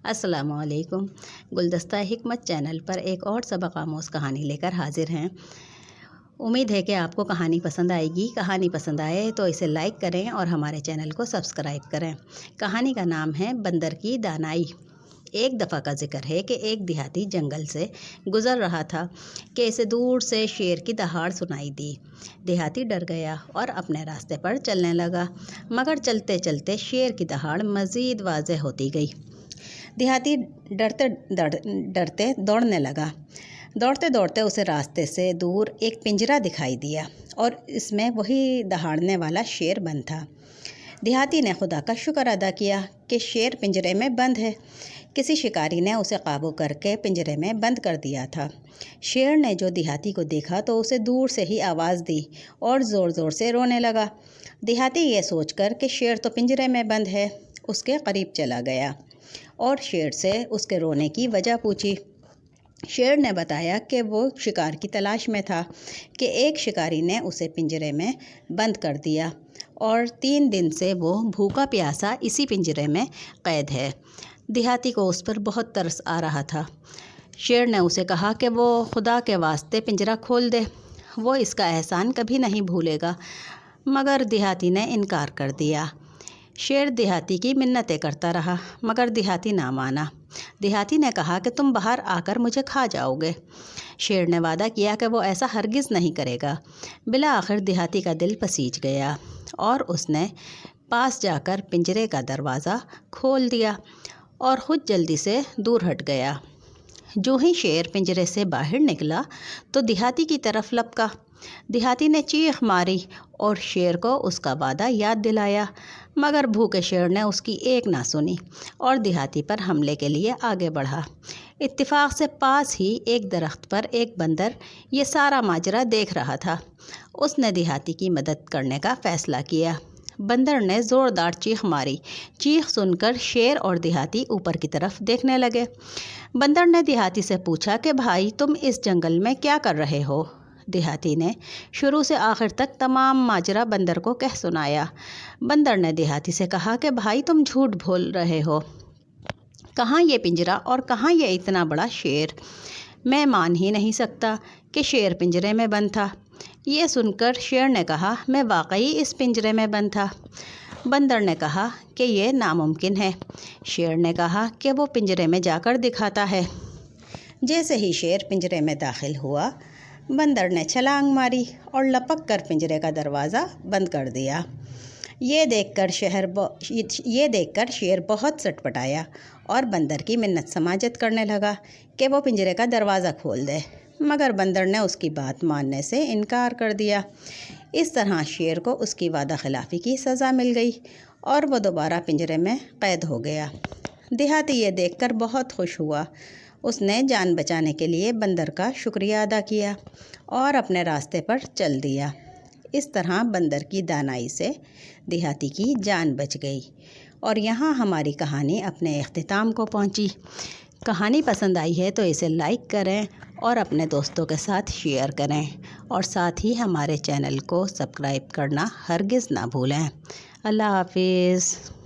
السلام علیکم۔ گلدستہ حکمت چینل پر ایک اور سبق آموز کہانی لے کر حاضر ہیں۔ امید ہے کہ آپ کو کہانی پسند آئے گی۔ کہانی پسند آئے تو اسے لائک کریں اور ہمارے چینل کو سبسکرائب کریں۔ کہانی کا نام ہے بندر کی دانائی۔ ایک دفعہ کا ذکر ہے کہ ایک دیہاتی جنگل سے گزر رہا تھا کہ اسے دور سے شیر کی دہاڑ سنائی دی۔ دیہاتی ڈر گیا اور اپنے راستے پر چلنے لگا، مگر چلتے چلتے شیر کی دہاڑ مزید واضح ہوتی گئی۔ دیہاتی ڈرتے دوڑنے لگا۔ دوڑتے دوڑتے اسے راستے سے دور ایک پنجرا دکھائی دیا اور اس میں وہی دہاڑنے والا شیر بند تھا۔ دیہاتی نے خدا کا شکر ادا کیا کہ شیر پنجرے میں بند ہے۔ کسی شکاری نے اسے قابو کر کے پنجرے میں بند کر دیا تھا۔ شیر نے جو دیہاتی کو دیکھا تو اسے دور سے ہی آواز دی اور زور زور سے رونے لگا۔ دیہاتی یہ سوچ کر کہ شیر تو پنجرے میں بند ہے، اس کے قریب چلا گیا اور شیر سے اس کے رونے کی وجہ پوچھی۔ شیر نے بتایا کہ وہ شکار کی تلاش میں تھا کہ ایک شکاری نے اسے پنجرے میں بند کر دیا اور 3 دن سے وہ بھوکا پیاسا اسی پنجرے میں قید ہے۔ دیہاتی کو اس پر بہت ترس آ رہا تھا۔ شیر نے اسے کہا کہ وہ خدا کے واسطے پنجرا کھول دے، وہ اس کا احسان کبھی نہیں بھولے گا، مگر دیہاتی نے انکار کر دیا۔ شیر دیہاتی کی منتیں کرتا رہا، مگر دیہاتی نہ مانا۔ دیہاتی نے کہا کہ تم باہر آ کر مجھے کھا جاؤ گے۔ شیر نے وعدہ کیا کہ وہ ایسا ہرگز نہیں کرے گا۔ بالآخر دیہاتی کا دل پسیج گیا اور اس نے پاس جا کر پنجرے کا دروازہ کھول دیا اور خود جلدی سے دور ہٹ گیا۔ جو ہی شیر پنجرے سے باہر نکلا تو دیہاتی کی طرف لپکا۔ دیہاتی نے چیخ ماری اور شیر کو اس کا وعدہ یاد دلایا، مگر بھوکے شیر نے اس کی ایک نہ سنی اور دیہاتی پر حملے کے لیے آگے بڑھا۔ اتفاق سے پاس ہی ایک درخت پر ایک بندر یہ سارا ماجرا دیکھ رہا تھا۔ اس نے دیہاتی کی مدد کرنے کا فیصلہ کیا۔ بندر نے زوردار چیخ ماری۔ چیخ سن کر شیر اور دیہاتی اوپر کی طرف دیکھنے لگے۔ بندر نے دیہاتی سے پوچھا کہ بھائی تم اس جنگل میں کیا کر رہے ہو؟ دیہاتی نے شروع سے آخر تک تمام ماجرا بندر کو کہہ سنایا۔ بندر نے دیہاتی سے کہا کہ بھائی تم جھوٹ بول رہے ہو، کہاں یہ پنجرا اور کہاں یہ اتنا بڑا شیر؟ میں مان ہی نہیں سکتا کہ شیر پنجرے میں بند تھا۔ یہ سن کر شیر نے کہا میں واقعی اس پنجرے میں بند تھا۔ بندر نے کہا کہ یہ ناممکن ہے۔ شیر نے کہا کہ وہ پنجرے میں جا کر دکھاتا ہے۔ جیسے ہی شیر پنجرے میں داخل ہوا، بندر نے چھلانگ ماری اور لپک کر پنجرے کا دروازہ بند کر دیا۔ یہ دیکھ کر شیر بہت سٹپٹایا اور بندر کی منت سماجت کرنے لگا کہ وہ پنجرے کا دروازہ کھول دے، مگر بندر نے اس کی بات ماننے سے انکار کر دیا۔ اس طرح شیر کو اس کی وعدہ خلافی کی سزا مل گئی اور وہ دوبارہ پنجرے میں قید ہو گیا۔ دیہاتی یہ دیکھ کر بہت خوش ہوا۔ اس نے جان بچانے کے لیے بندر کا شکریہ ادا کیا اور اپنے راستے پر چل دیا۔ اس طرح بندر کی دانائی سے دیہاتی کی جان بچ گئی اور یہاں ہماری کہانی اپنے اختتام کو پہنچی۔ کہانی پسند آئی ہے تو اسے لائک کریں اور اپنے دوستوں کے ساتھ شیئر کریں اور ساتھ ہی ہمارے چینل کو سبسکرائب کرنا ہرگز نہ بھولیں۔ اللہ حافظ۔